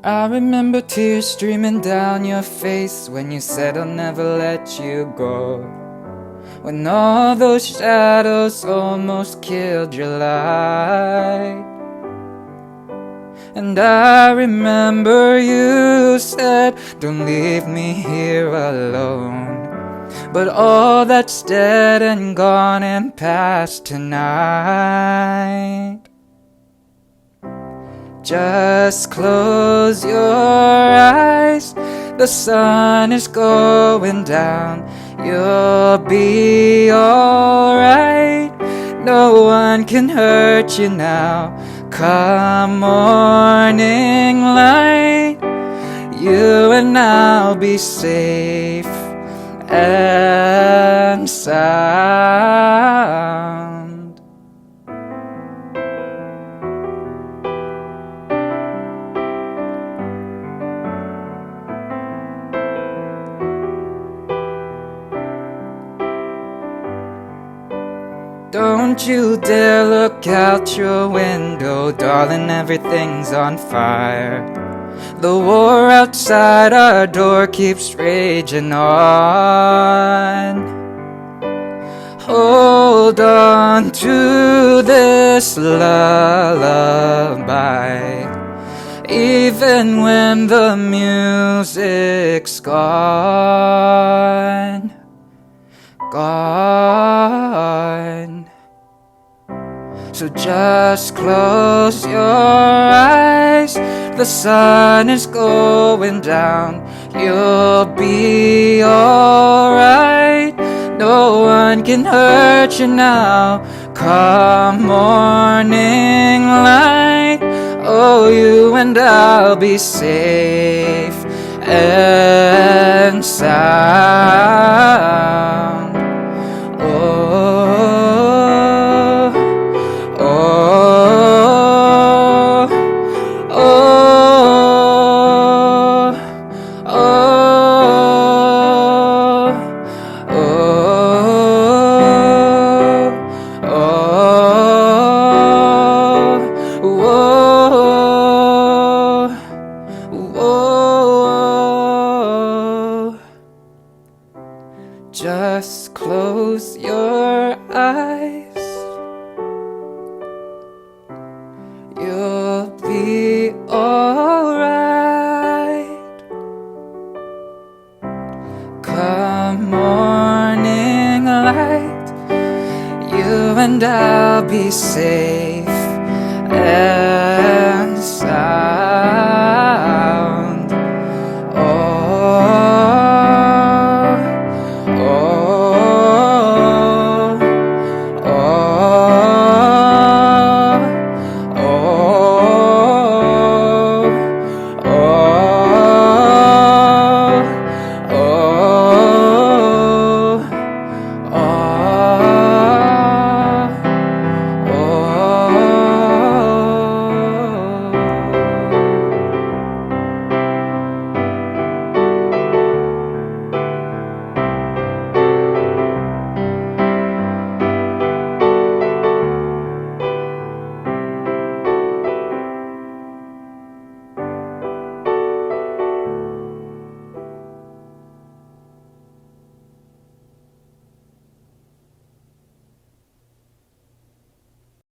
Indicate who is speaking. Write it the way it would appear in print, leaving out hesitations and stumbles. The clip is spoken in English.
Speaker 1: I remember tears streaming down your face when you said I'll never let you go. When all those shadows almost killed your light. And I remember you said, don't leave me here alone. But all that's dead and gone and past tonight. Just close your eyes, the sun is going down. You'll be alright, no one can hurt you now. Come morning light, you and I'll be safe and sound. Don't you dare look out your window, darling, everything's on fire. The war outside our door keeps raging on. Hold on to this lullaby, even when the music's gone. So just close your eyes, the sun is going down. You'll be alright, no one can hurt you now. Come morning light, oh, you and I'll be safe and sound. Just close your eyes, you'll be alright. Come morning light, you and I'll be safe